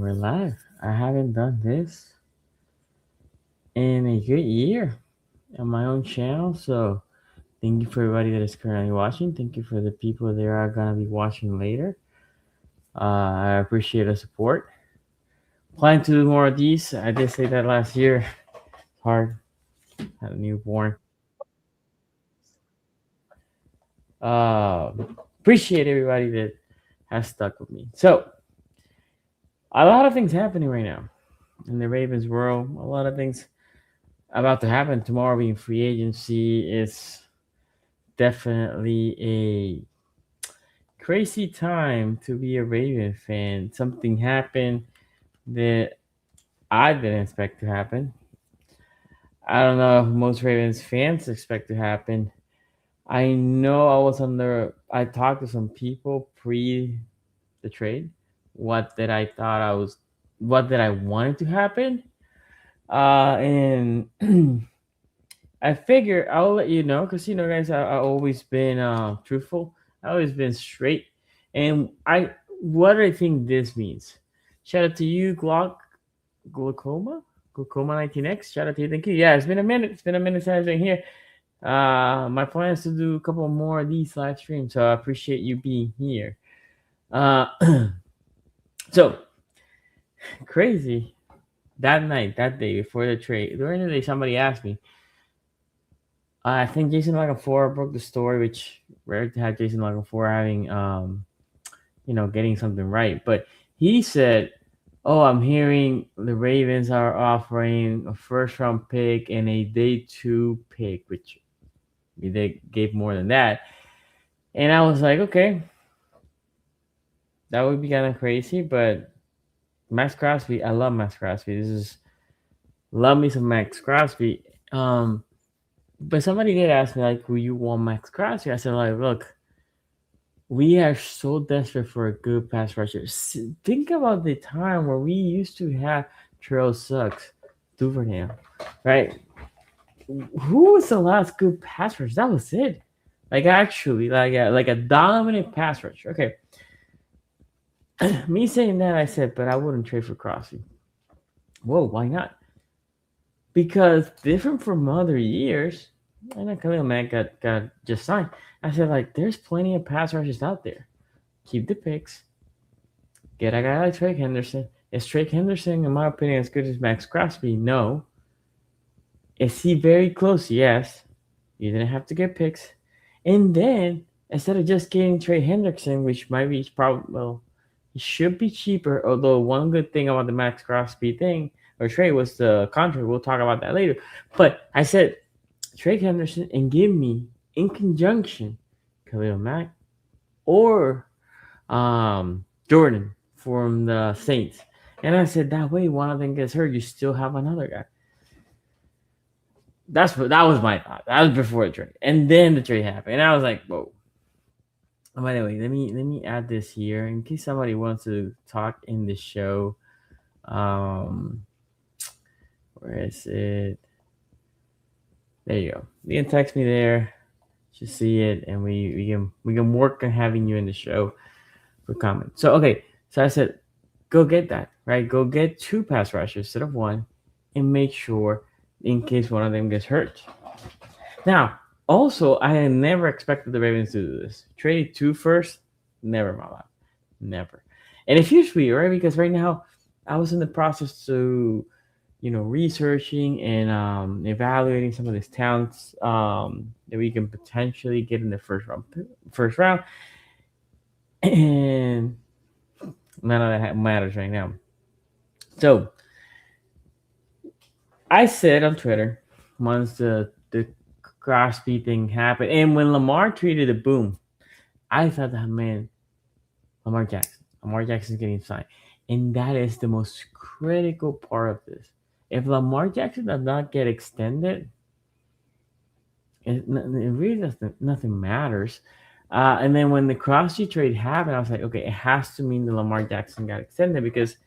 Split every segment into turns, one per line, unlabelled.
We're live. I haven't done this in a good year on my own channel. So thank you for everybody that is currently watching. Thank you for the people that are gonna be watching later. I appreciate the support. Plan to do more of these. I did say that last year. It's hard. Had a newborn. Uh, Appreciate everybody that has stuck with me. So a lot of things happening right now in the Ravens world. A lot of things about to happen tomorrow. Being free agency is definitely a crazy time to be a Raven fan. Something happened that I didn't expect to happen. I don't know if most Ravens fans expect to happen. I know I talked to some people pre the trade. What that I thought I was, what that I wanted to happen. And I figure I'll let you know because guys, I always been truthful. I always been straight, and what I think this means. Shout out to you, Glaucoma, Glaucoma 19X. Shout out to you, thank you. Yeah, it's been a minute. It's been a minute since I've been here. My plan is to do a couple more of these live streams, so I appreciate you being here. Uh, so crazy that night, that day before the trade. During the day, somebody asked me. I think Jason Four broke the story, which rare to have Jason Four having getting something right. But he said, "Oh, I'm hearing the Ravens are offering a first round pick and a day 2 pick, which they gave more than that." And I was like, "Okay, that would be kind of crazy." But Maxx Crosby, I love Maxx Crosby. Love me some Maxx Crosby. But somebody did ask me like, "Will you want Maxx Crosby?" I said, "Like, look, we are so desperate for a good pass rusher. Think about the time where we used to have Trail Sucks, Duvernay, right? Who was the last good pass rusher? That was it. Like actually, like a dominant pass rusher. Okay, me saying that, I said, but I wouldn't trade for Crosby. Whoa, why not? Because different from other years, I know Khalil Mack got just signed. I said, like, there's plenty of pass rushers out there. Keep the picks. Get a guy like Trey Henderson. Is Trey Henderson, in my opinion, as good as Maxx Crosby? No. Is he very close? Yes. You didn't have to get picks. And then, instead of just getting Trey Henderson, which might be probably, well, he should be cheaper. Although, one good thing about the Maxx Crosby thing, or Trey, was the contract. We'll talk about that later. But I said, Trey Henderson and give me, in conjunction, Khalil Mack or Jordan from the Saints. And I said, that way one of them gets hurt, you still have another guy. That was my thought. That was before the trade. And then the trade happened. And I was like, whoa. By the way, let me add this here in case somebody wants to talk in the show. Where is it? There you go. You can text me there. You see it, and we can work on having you in the show for comment. So okay, so I said, go get that, right? Go get 2 pass rushers instead of 1, and make sure in case one of them gets hurt. Now, also, I had never expected the Ravens to do this. Trade 2 first, never in my life, never. And it feels weird, right? Because right now, I was in the process to, researching and evaluating some of these talents that we can potentially get in the first round, and none of that matters right now. So I said on Twitter once the Crosby thing happened, and when Lamar tweeted a boom, I thought that, man, Lamar Jackson's getting signed, and that is the most critical part of this. If Lamar Jackson does not get extended, it really nothing matters. And then when the Crosby trade happened, I was like, okay, it has to mean that Lamar Jackson got extended because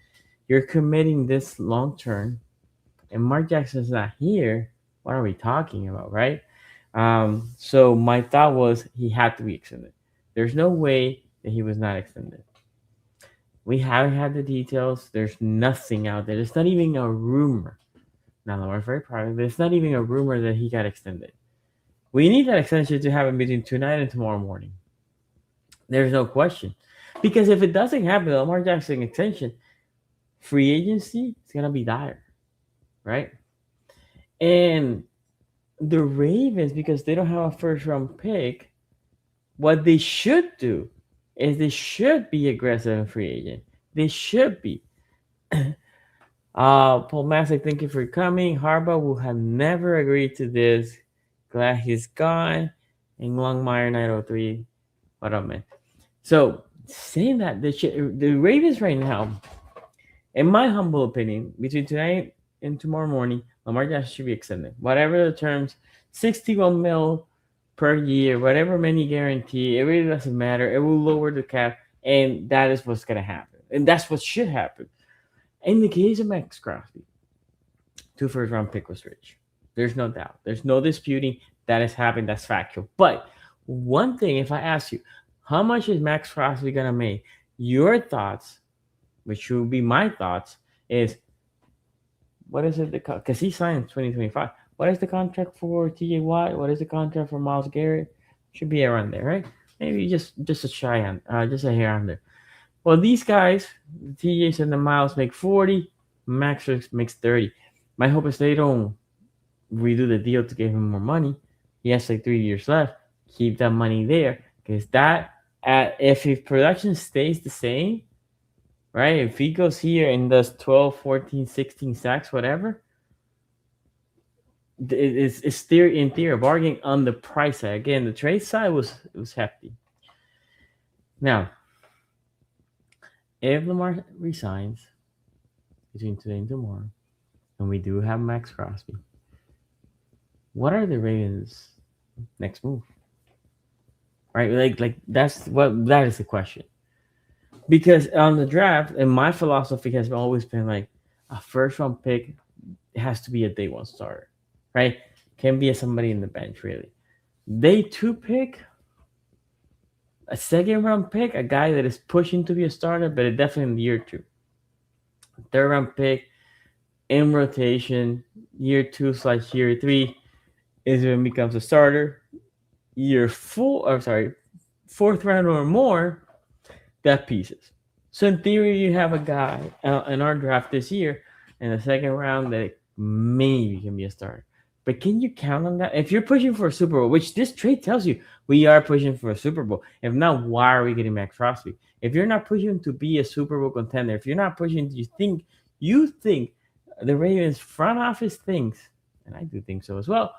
you're committing this long term, and Lamar Jackson's not here. What are we talking about, right? So my thought was he had to be extended. There's no way that he was not extended. We haven't had the details. There's nothing out there. There's not even a rumor. Now, Lamar's very proud. There's not even a rumor that he got extended. We need that extension to happen between tonight and tomorrow morning. There's no question. Because if it doesn't happen, the Lamar Jackson extension, free agency is going to be dire, right? And the Ravens, because they don't have a first round pick, what they should do is they should be aggressive in free agent. They should be. Paul Massick, thank you for coming. Harbaugh will have never agreed to this. Glad he's gone. And Longmire 903. What up, man? So, saying that, the Ravens right now, in my humble opinion, between tonight and tomorrow morning, Lamar Jackson should be extended. Whatever the terms, 61 mil per year, whatever many guarantee, it really doesn't matter. It will lower the cap, and that is what's going to happen. And that's what should happen. In the case of Maxx Crosby, 2 first round pick was rich. There's no doubt. There's no disputing that has happened. That's factual. But one thing, if I ask you, how much is Maxx Crosby going to make? Your thoughts, which will be my thoughts, is what is it? Because he signed in 2025. What is the contract for TJ Watt? What is the contract for Myles Garrett? Should be around there, right? Maybe just a shy on, just a hair under. Well, these guys, the TJs and the Miles, make 40. Max makes 30. My hope is they don't redo the deal to give him more money. He has like 3 years left. Keep that money there, because if his production stays the same, right? If he goes here and does 12, 14, 16 sacks, whatever, it's theory in theory bargaining on the price side. Again, the trade side was hefty. Now, if Lamar resigns between today and tomorrow, and we do have Maxx Crosby, what are the Ravens' next move? Right? Like that is the question. Because on the draft, and my philosophy has always been like a first round pick has to be a day one starter, right? Can be somebody in the bench, really. Day 2 pick, a second round pick, a guy that is pushing to be a starter, but it definitely in year 2. Third round pick in rotation, year 2/year 3 is when it becomes a starter. Year 4, fourth round or more, that pieces. So in theory, you have a guy in our draft this year in the second round that maybe can be a starter. But can you count on that? If you're pushing for a Super Bowl, which this trade tells you we are pushing for a Super Bowl. If not, why are we getting Maxx Crosby? If you're not pushing to be a Super Bowl contender, if you're not pushing, you think the Ravens front office thinks, and I do think so as well,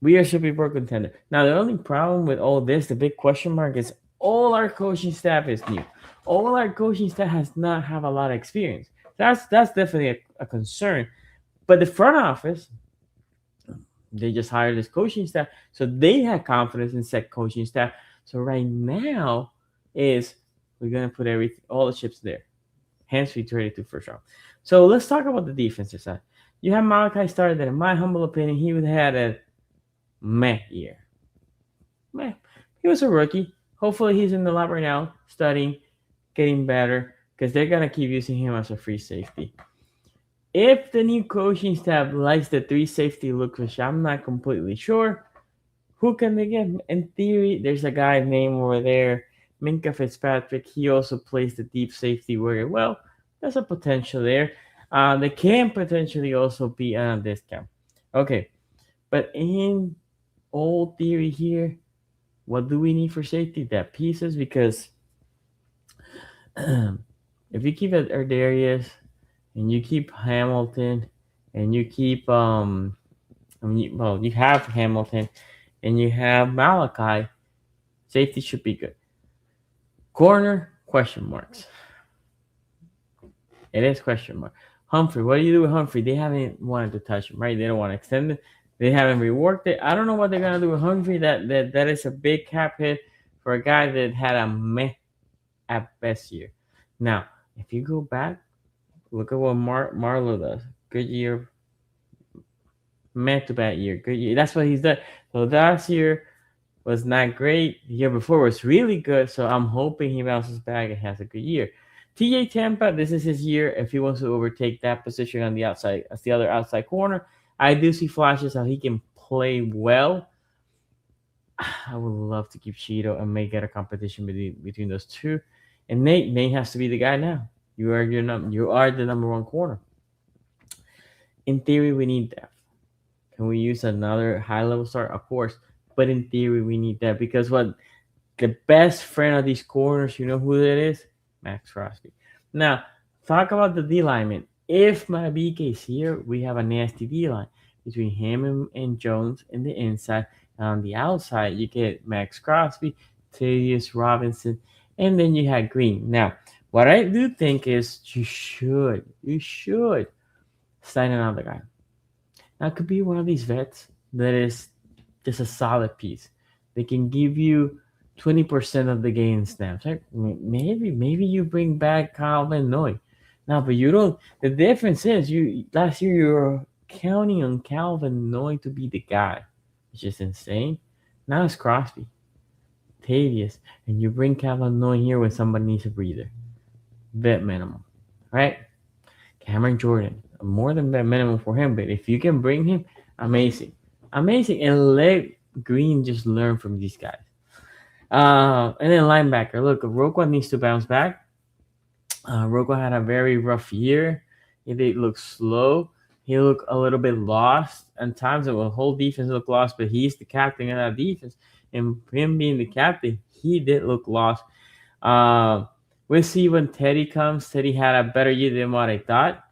we are a Super Bowl contender. Now, the only problem with all this, the big question mark, is all our coaching staff is new. All our coaching staff has not have a lot of experience. That's definitely a concern. But the front office, they just hired this coaching staff, so they had confidence in said coaching staff. So right now is we're gonna put all the chips there. Hence, we traded to first round. So let's talk about the defensive side. You have Malachi Starr that, in my humble opinion, he would have had a meh year. Meh. He was a rookie. Hopefully, he's in the lab right now, studying, getting better, because they're gonna keep using him as a free safety. If the new coaching staff likes the 3 safety look, which I'm not completely sure, who can they get? In theory, there's a guy named over there, Minkah Fitzpatrick. He also plays the deep safety very well. There's a potential there. They can potentially also be on a discount. Okay, but in old theory here, what do we need for safety? That pieces, because if you keep it Ardarius and you keep Hamilton and you keep you have Hamilton and you have Malachi, safety should be good. Corner, question marks. It is question mark. Humphrey, what do you do with Humphrey? They haven't wanted to touch him, right? They don't want to extend it. They haven't reworked it. I don't know what they're gonna do with Humphrey. That is a big cap hit for a guy that had a meh at best year. Now, if you go back, look at what Marlowe does. Good year, meh to bad year. Good year. That's what he's done. So last year was not great. The year before was really good. So I'm hoping he bounces back and has a good year. TJ Tampa, this is his year. If he wants to overtake that position on the outside, as the other outside corner, I do see flashes how he can play well. I would love to keep Cheeto and make it a competition between those two. And Nate has to be the guy now. You are the number one corner. In theory, we need depth. Can we use another high level start? Of course. But in theory, we need that because what the best friend of these corners, you know who that is? Maxx Crosby. Now, talk about the D lineman. If Maravika is here, we have a nasty D line between him and Jones in the inside. And on the outside, you get Maxx Crosby, Tavius Robinson, and then you have Green. Now, what I do think is you should sign another guy. Now, it could be one of these vets that is just a solid piece. They can give you 20% of the game snaps. Right? Maybe you bring back Calvin Noy. Now, but you don't. The difference is last year you were counting on Calvin Noy to be the guy, which is insane. Now it's Crosby, Tavius, and you bring Calvin Noy here when somebody needs a breather. Vet minimum, right? Cameron Jordan, more than vet minimum for him, but if you can bring him, amazing, and let Green just learn from these guys. And then linebacker. Look, Roquan needs to bounce back. Roquan had a very rough year. He did look slow. He looked a little bit lost. And times the whole defense looked lost, but he's the captain of that defense. And him being the captain, he did look lost. We'll see when Teddy comes. Teddy had a better year than what I thought.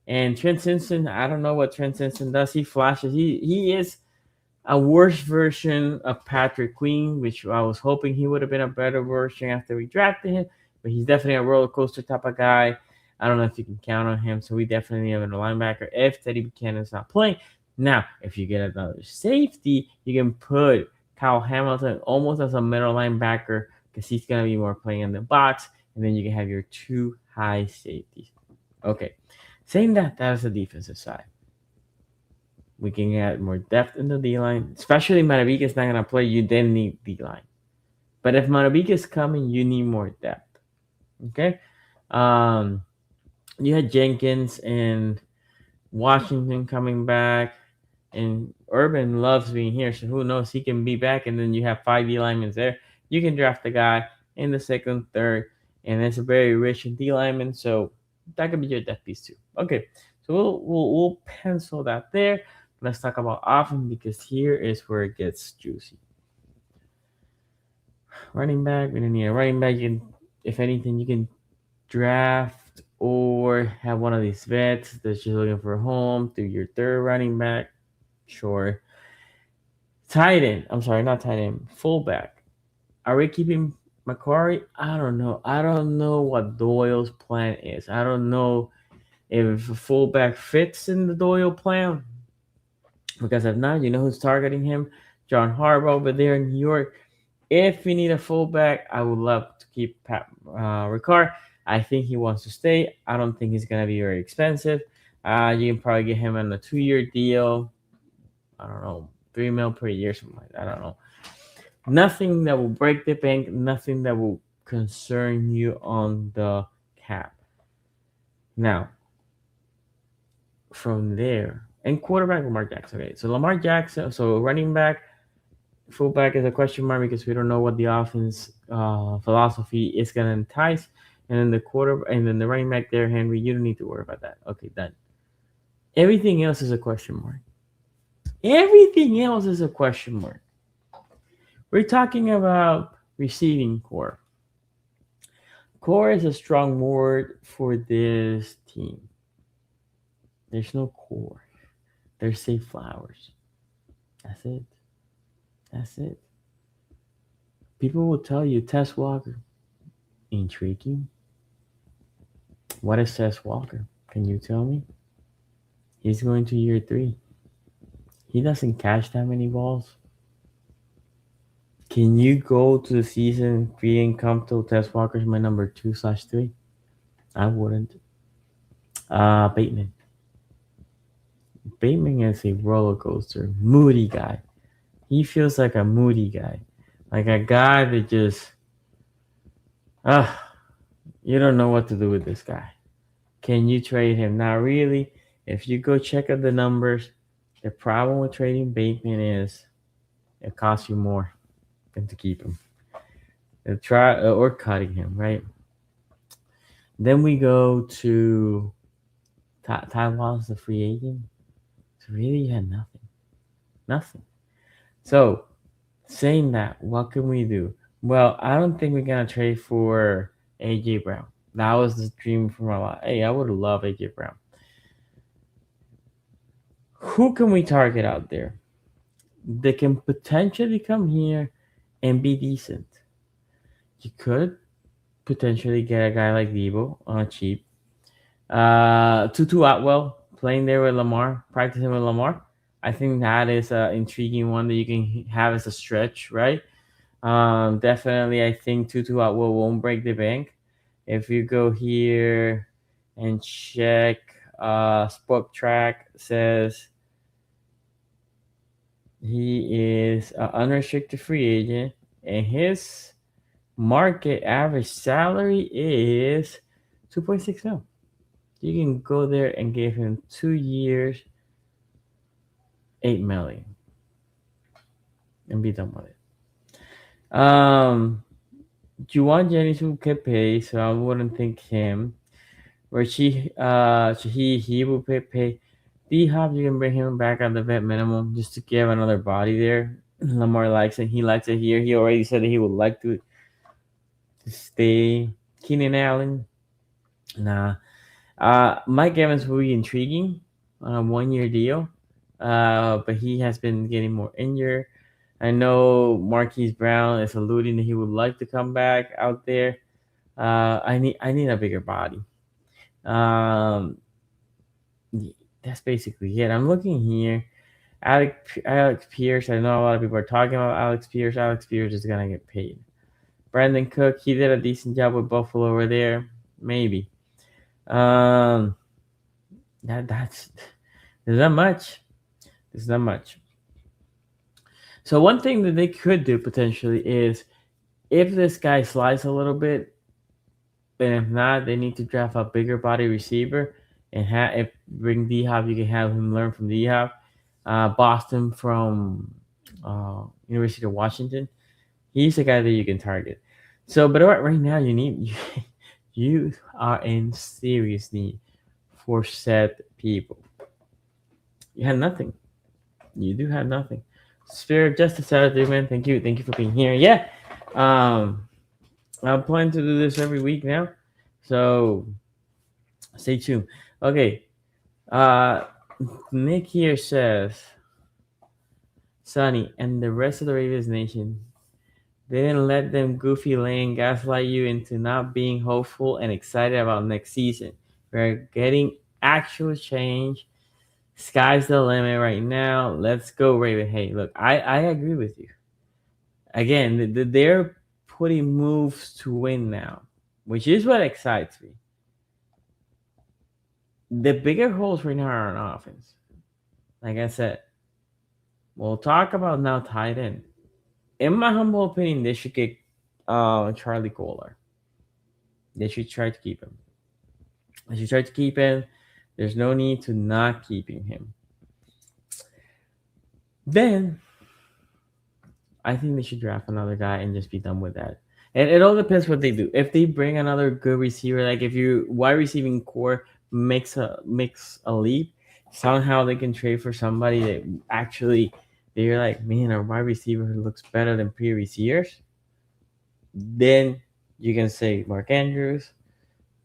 And Trent Simpson, I don't know what Trent Simpson does. He flashes. He is a worse version of Patrick Queen, which I was hoping he would have been a better version after we drafted him. But he's definitely a roller coaster type of guy. I don't know if you can count on him. So we definitely have a linebacker if Teddy Buchanan's not playing. Now, if you get another safety, you can put Kyle Hamilton almost as a middle linebacker because he's going to be more playing in the box. And then you can have your two high safeties. Okay. Saying that is the defensive side. We can add more depth in the D-line. Especially if Maravika is not going to play, you then need D-line. But if Maravika is coming, you need more depth. Okay? You had Jenkins and Washington coming back. And Urban loves being here, so who knows? He can be back, and then you have 5 D-linemen there. You can draft a guy in the second, third, and it's a very rich D-lineman, so that could be your depth piece too. Okay, so we'll pencil that there. Let's talk about offense because here is where it gets juicy. Running back, we don't need a running back. If anything, you can draft or have one of these vets that's just looking for a home through your third running back. Sure. Tight end. I'm sorry, not tight end. Fullback. Are we keeping McCarry? I don't know. I don't know what Doyle's plan is. I don't know if a fullback fits in the Doyle plan. Because if not, you know who's targeting him? John Harbaugh over there in New York. If we need a fullback, I would love to keep Pat Ricard. I think he wants to stay. I don't think he's going to be very expensive. You can probably get him on a 2-year deal. I don't know, $3 million per year, something like that. I don't know. Nothing that will break the bank. Nothing that will concern you on the cap. Now, from there, and quarterback Lamar Jackson. Okay, so Lamar Jackson. So running back, fullback is a question mark because we don't know what the offense philosophy is going to entice. And then the running back there, Henry. You don't need to worry about that. Okay, done. Everything else is a question mark. Everything else is a question mark. We're talking about receiving core. Core is a strong word for this team. There's no core. There's Safe Flowers. That's it. That's it. People will tell you Tess Walker. Intriguing. What is Tess Walker? Can you tell me? He's going to year 3. He doesn't catch that many balls. Can you go to the season feeling comfortable Tess Walker's my number 2/3? I wouldn't. Bateman. Bateman is a roller coaster. Moody guy. He feels like a moody guy. Like a guy that just You don't know what to do with this guy. Can you trade him? Now, really, if you go check out the numbers, the problem with trading Bateman is it costs you more than to keep him. Try or cutting him, right? Then we go to Ty Wallace, the free agent. So really, you had nothing. So saying that, what can we do? Well, I don't think we're gonna trade for AJ Brown. That was the dream from a lot. Hey, I would love AJ Brown. Who can we target out there? They can potentially come here and be decent. You could potentially get a guy like Debo on a cheap. Tutu Atwell playing there with Lamar, practicing with Lamar. I think that is an intriguing one that you can have as a stretch, right? Definitely, I think Tutu Atwell won't break the bank. If you go here and check, Sport Track says he is an unrestricted free agent, and his market average salary is 2.6 mil. You can go there and give him 2 years, 8 million, and be done with it. Juwan Jennings will get paid, so I wouldn't think him. Where he will pay. D-Hop, you can bring him back at the vet minimum just to give another body there. Lamar likes it. He likes it here. He already said that he would like to stay. Keenan Allen, nah. Mike Evans will be intriguing on a 1-year deal, but he has been getting more injured. I know Marquise Brown is alluding that he would like to come back out there. I need a bigger body. Um, that's basically it. I'm looking here. Alex Pierce. I know a lot of people are talking about Alex Pierce. Alex Pierce is gonna get paid. Brandon Cook. He did a decent job with Buffalo over there. Maybe. Um, that's there's not much. There's not much. So one thing that they could do potentially is if this guy slides a little bit, and if not, they need to draft a bigger body receiver and if bring D Hop, you can have him learn from D Hop. Boston from University of Washington. He's a guy that you can target. So, but right now you are in serious need for set people. You had nothing. You do have nothing. Spirit of Justice Saturday, man. Thank you for being here. Yeah. I'm planning to do this every week now. So stay tuned. Okay. Nick here says, Sonny and the rest of the Ravens Nation, they didn't let them goofy lane gaslight you into not being hopeful and excited about next season. We're getting actual change. Sky's the limit right now. Let's go, Raven. Hey, look, I agree with you. Again, they're putting moves to win now, which is what excites me. The bigger holes right now are on offense. Like I said, we'll talk about now tight end. In my humble opinion, they should get Charlie Kohler. They should try to keep him. There's no need to not keeping him. Then I think they should draft another guy and just be done with that. And it all depends what they do. If they bring another good receiver, like if your wide receiving core makes a leap, somehow they can trade for somebody that actually they're like, man, our wide receiver looks better than previous years. Then you can say Mark Andrews,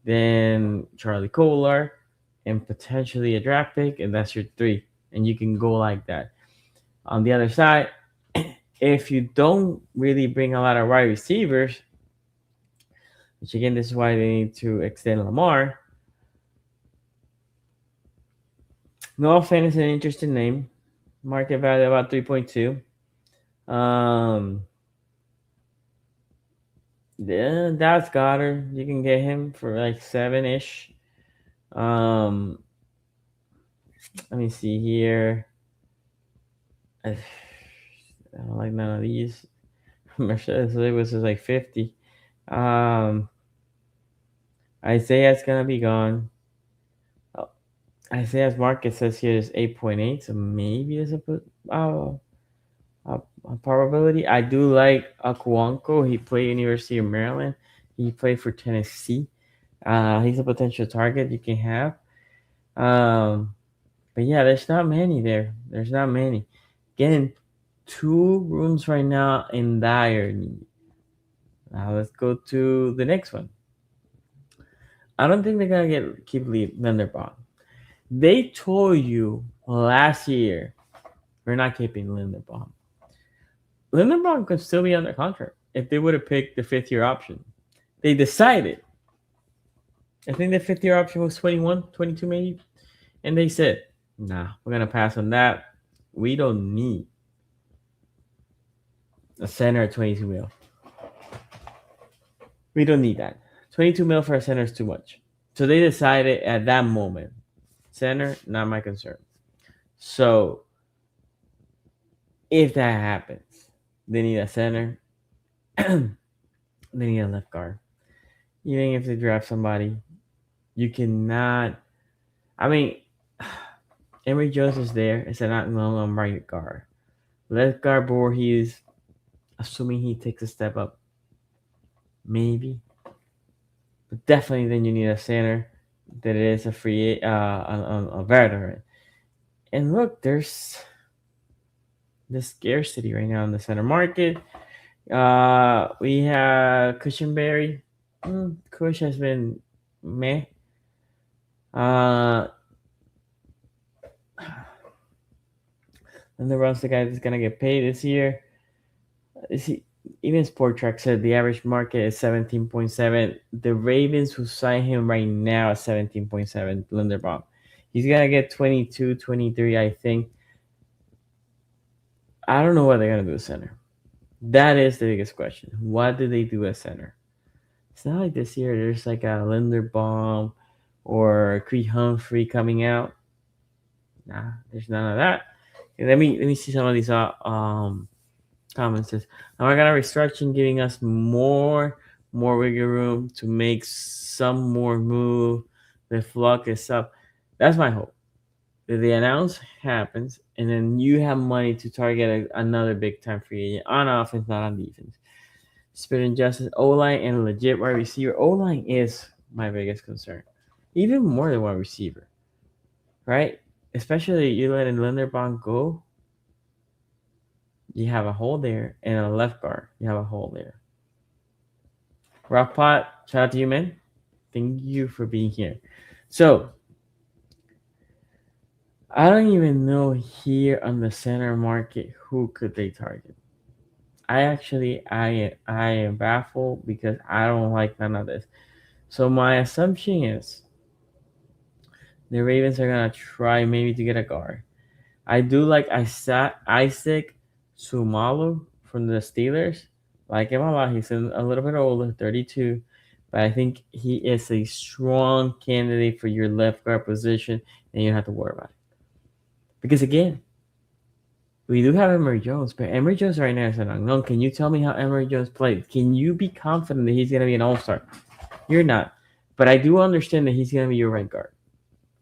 then Charlie Kohler, and potentially a draft pick, and that's your 3. And you can go like that. On the other side, if you don't really bring a lot of wide receivers, which again, this is why they need to extend Lamar. Noah Fant is an interesting name. Market value about 3.2. Then that's Goddard. You can get him for like 7-ish. Let me see here. I don't like none of these. Mercedes was like 50. Isaiah's gonna be gone. Oh, Isaiah's market says here is 8.8, so maybe there's uh, a probability. I do like Akuanko. He played University of Maryland. He played for Tennessee. He's a potential target you can have. But yeah, there's not many there. There's not many. Again, 2 rooms right now in dire need. Now let's go to the next one. I don't think they're gonna keep Linderbaum. They told you last year we're not keeping Linderbaum. Linderbaum could still be under contract if they would have picked the 5th-year option. They decided. I think the 5th-year option was 21, 22 maybe. And they said, nah, we're going to pass on that. We don't need a center at 22 mil. We don't need that. 22 mil for a center is too much. So they decided at that moment, center, not my concern. So if that happens, they need a center. They need a left guard. Even if they draft somebody, you cannot. I mean, Emory Jones is there. It's not no right guard. Left guard Voorhees, assuming he takes a step up, maybe. But definitely, then you need a center that is a free, a veteran. And look, there's this scarcity right now in the center market. We have Cushionberry. Cush has been meh. And the runs the guy that's gonna get paid this year. Even Sport Track said the average market is 17.7. The Ravens who sign him right now at 17.7, Linderbaum. He's gonna get 22, 23, I think. I don't know what they're gonna do at center. That is the biggest question. What do they do at center? It's not like this year there's like a Linderbaum or Creed Humphrey coming out. Nah, there's none of that. Okay, let me see some of these comments. Says, now I got a restructuring giving us more wiggle room to make some more move. The flock is up. That's my hope. That the announce happens, and then you have money to target another big time free agent on offense, not on defense. Spirit and Justice, O-line, and a legit wide receiver. O-line is my biggest concern, even more than wide receiver, right? Especially you letting Linderbaum go. You have a hole there, and a left guard. You have a hole there. Rockpot, shout out to you, man. Thank you for being here. So, I don't even know here on the center market who could they target. I am baffled because I don't like none of this. So my assumption is the Ravens are gonna try maybe to get a guard. I do like Isaac Sumalo from the Steelers. Like him a lot. He's a little bit older, 32. But I think he is a strong candidate for your left guard position, and you don't have to worry about it. Because again, we do have Emory Jones, but Emory Jones right now is an unknown. Can you tell me how Emory Jones played? Can you be confident that he's going to be an all-star? You're not. But I do understand that he's going to be your right guard.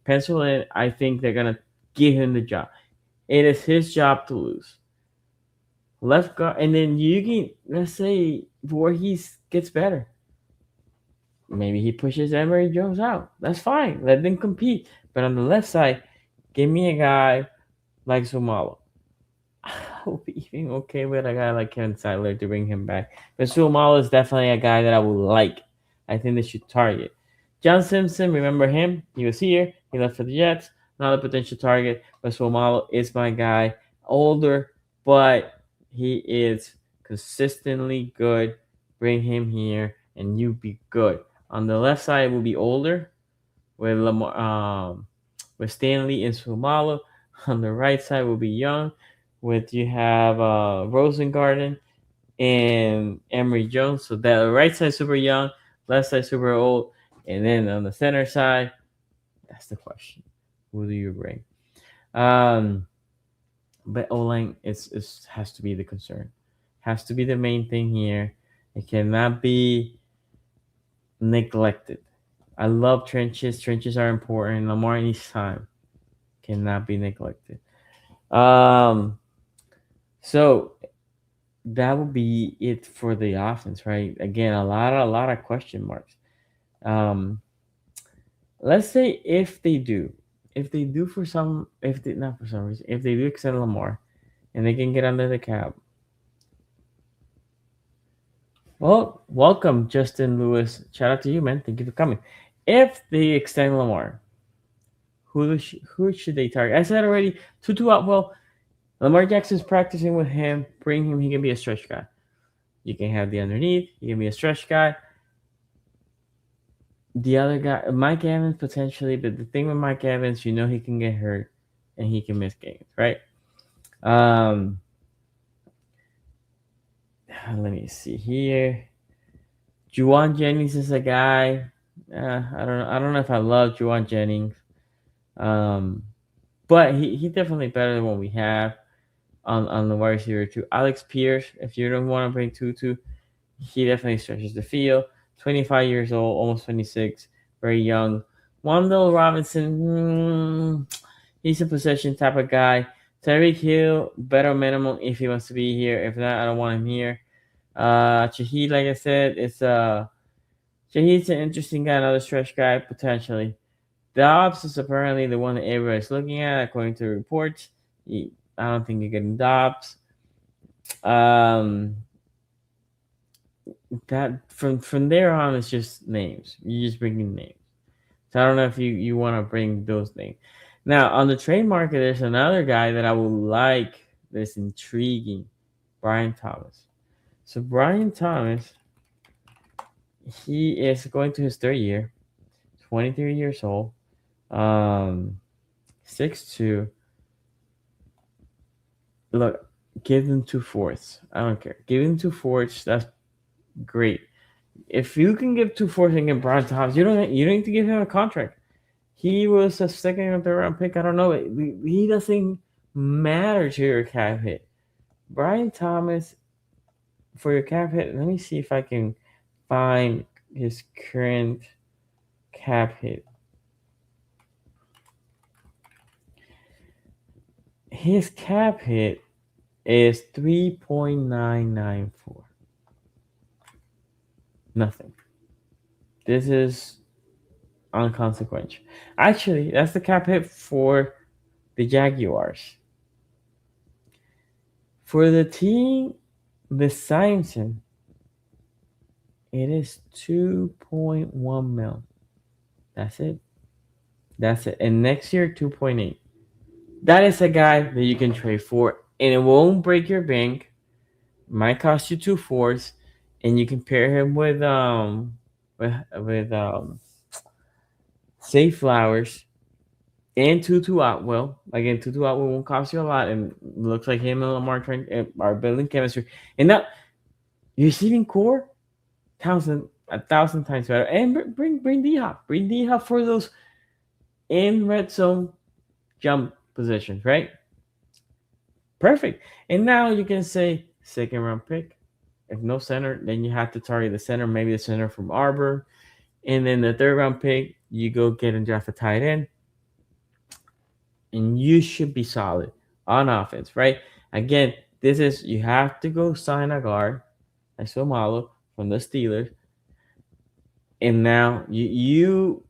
Pencil in, I think they're going to give him the job. It is his job to lose. Left guard, and then you can, let's say, Voorhees gets better. Maybe he pushes Emory Jones out. That's fine. Let them compete. But on the left side, give me a guy like Sumalo. I'll be even okay with a guy like Kevin Sadler to bring him back. But Sumalo is definitely a guy that I would like. I think they should target. John Simpson, remember him? He was here. He left for the Jets. Another potential target. But Sumalo is my guy. Older, but he is consistently good. Bring him here, and you be good. On the left side will be older with Lamar, with Stanley and Sumalo. On the right side will be young with you have Rosengarten and Emory Jones. So that right side super young, left side super old, and then on the center side, that's the question: who do you bring? But O-line has to be the concern, has to be the main thing here. It cannot be neglected. I love trenches. Trenches are important. Lamar needs time. Cannot be neglected. Um, so that would be it for the offense, right? Again, a lot of question marks. Um, let's say if they do for some, if they not for some reason, if they do extend Lamar and they can get under the cap. Well, welcome, Justin Lewis. Shout out to you, man. Thank you for coming. If they extend Lamar, who should they target? I said already, Tutu Atwell. Lamar Jackson's practicing with him. Bring him. He can be a stretch guy. You can have the underneath. He can be a stretch guy. The other guy, Mike Evans, potentially. But the thing with Mike Evans, you know he can get hurt and he can miss games, right? Um, let me see here. Juwan Jennings is a guy. I don't know if I love Juwan Jennings. Um, but he definitely better than what we have on the wide receiver too. Alex Pierce, if you don't want to bring Tutu, he definitely stretches the field. 25 years old, almost 26, very young. Wandale Robinson, he's a possession type of guy. Tyreek Hill, better minimum if he wants to be here. If not, I don't want him here. Shaheed, like I said, Shaheed's an interesting guy, another stretch guy potentially. Dobbs is apparently the one that everybody's looking at, according to reports. I don't think you're getting Dobbs. That from there on, it's just names. You're just bringing names. So I don't know if you want to bring those names. Now on the trade market, there's another guy that I would like. That's intriguing, Brian Thomas. So Brian Thomas, he is going to his third year, 23 years old, 6'2". Look, give them 2/4. I don't care. Give him 2/4. That's great. If you can give 2/4 and get Brian Thomas, you don't need to give him a contract. He was a second or third round pick. I don't know. He doesn't matter to your cap hit. Brian Thomas for your cap hit. Let me see if I can find his current cap hit. His cap hit is 3.994. Nothing. This is unconsequential. Actually, that's the cap hit for the Jaguars. For the team, the Simpson, it is 2.1 mil. That's it. And next year, 2.8. That is a guy that you can trade for, and it won't break your bank. Might cost you 2/4, and you can pair him with Safe Flowers and Tutu Atwell. Again, Tutu Atwell won't cost you a lot, and looks like him and Lamar are building chemistry. And now, your receiving core, 1,000 times better. And bring D-Hop. Bring D-Hop for those in red zone jump positions, right? Perfect. And now you can say second round pick. If no center, then you have to target the center, maybe the center from Arbor. And then the third round pick, you go get and draft a tight end. And you should be solid on offense, right? Again, you have to go sign a guard, like Somalo from the Steelers. And now you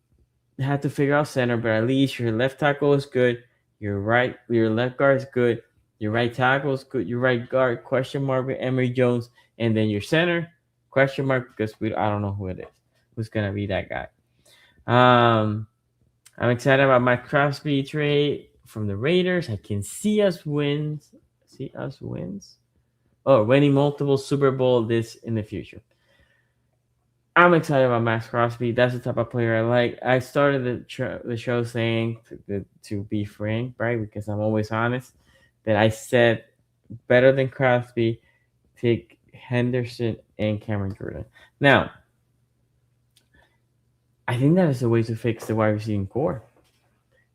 have to figure out center, but at least your left tackle is good. Your left guard is good. Your right tackle is good. Your right guard, question mark with Emory Jones. And then your center, question mark, because I don't know who it is. Who's going to be that guy. I'm excited about Maxx Crosby trade from the Raiders. I can see us wins. Oh, winning multiple Super Bowl this in the future. I'm excited about Maxx Crosby. That's the type of player I like. I started the show saying, to be frank, right, because I'm always honest, that I said better than Crosby, take Henderson and Cameron Jordan. Now, I think that is the way to fix the wide receiving core.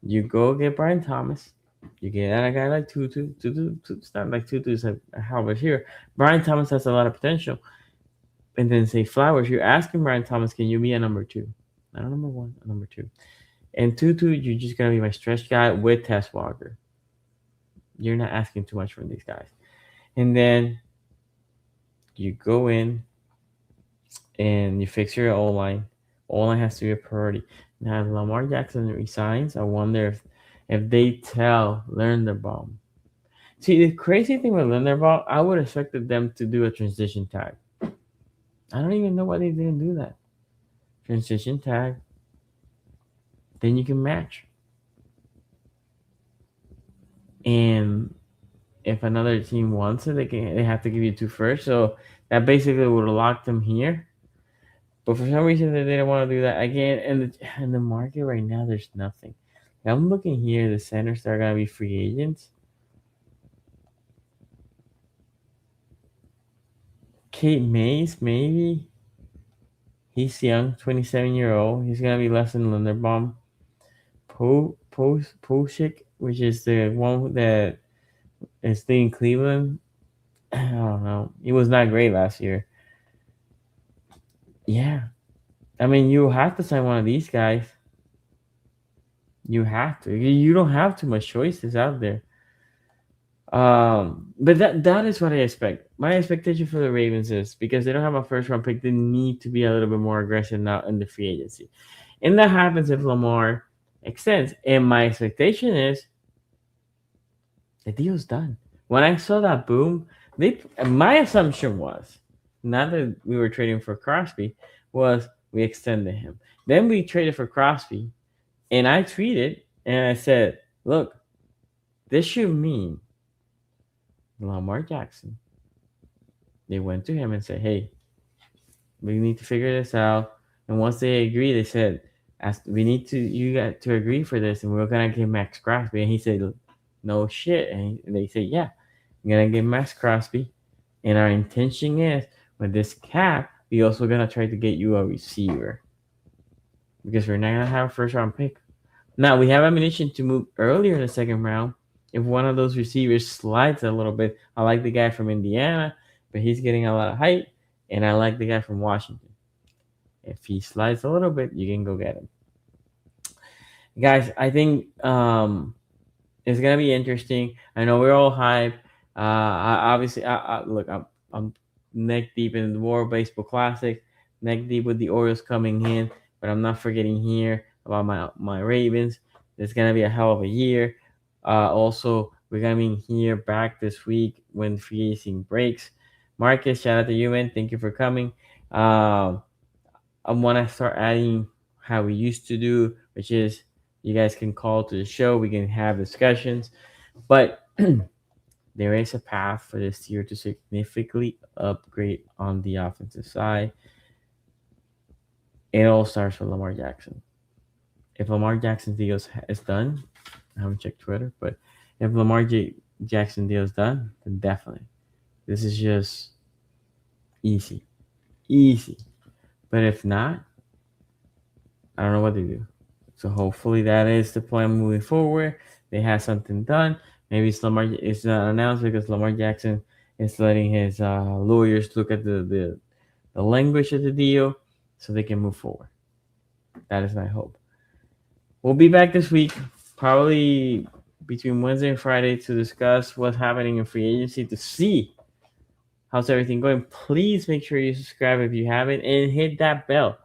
You go get Brian Thomas. You get a guy like Tutu. It's not like Tutu's a hell of a here. Brian Thomas has a lot of potential. And then say Flowers, you're asking Brian Thomas, can you be a number 2? Not number one, number two. And Tutu, you're just gonna be my stretch guy with Tess Walker. You're not asking too much from these guys. And then you go in and you fix your O line. O line has to be a priority. Now, if Lamar Jackson resigns, I wonder if they tell Linderbaum. See, the crazy thing with Linderbaum, I would have expected them to do a transition tag. I don't even know why they didn't do that. Transition tag, then you can match. And if another team wants it, they have to give you two first. So that basically would have locked them here. But for some reason they didn't want to do that again. And the market right now, there's nothing. I'm looking here. The centers that are gonna be free agents. Kate Mays, maybe. He's young, 27-year-old. He's gonna be less than Linderbaum. Poshik, which is the one that is staying in Cleveland. I don't know. He was not great last year. Yeah. I mean, you have to sign one of these guys. You have to. You don't have too much choices out there. But that is what I expect. My expectation for the Ravens is because they don't have a first round pick, they need to be a little bit more aggressive now in the free agency. And that happens if Lamar extends. And my expectation is the deal's done. When I saw that boom, my assumption was not that we were trading for Crosby, was we extended him. Then we traded for Crosby, and I tweeted and I said, look, this should mean Lamar Jackson. They went to him and said, hey, we need to figure this out. And once they agreed, they said, you got to agree for this, and we're gonna give Maxx Crosby. And he said, no shit. And they said, yeah, we're gonna give Maxx Crosby. And our intention is with this cap, we also gonna try to get you a receiver. Because we're not gonna have a first round pick. Now we have ammunition to move earlier in the second round. If one of those receivers slides a little bit, I like the guy from Indiana, but he's getting a lot of height, and I like the guy from Washington. If he slides a little bit, you can go get him. Guys, I think it's gonna be interesting. I know we're all hyped. Look, I'm neck deep in the World Baseball Classic, neck deep with the Orioles coming in, but I'm not forgetting here about my Ravens. It's gonna be a hell of a year. Also, we're gonna be here back this week when free agency breaks. Marcus, shout out to you, man. Thank you for coming. I want to start adding how we used to do, which is you guys can call to the show. We can have discussions, but there is a path for this year to significantly upgrade on the offensive side. It all starts with Lamar Jackson. If Lamar Jackson's deal is done, I haven't checked Twitter, but if Lamar Jackson deal is done, then definitely. This is just easy. But if not, I don't know what to do. So hopefully that is the plan moving forward. They have something done. Maybe it's not announced because Lamar Jackson is letting his lawyers look at the language of the deal so they can move forward. That is my hope. We'll be back this week, probably between Wednesday and Friday, to discuss what's happening in free agency, to see how's everything going. Please make sure you subscribe if you haven't and hit that bell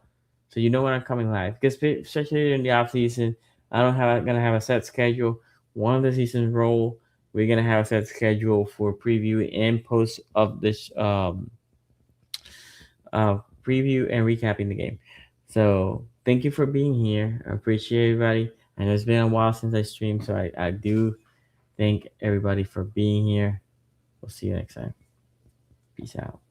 so you know when I'm coming live. Because especially during the off season, gonna have a set schedule. One of the seasons roll, we're gonna have a set schedule for preview and post of this preview and recapping the game. So thank you for being here. I appreciate everybody. I know it's been a while since I streamed, so I do thank everybody for being here. We'll see you next time. Peace out.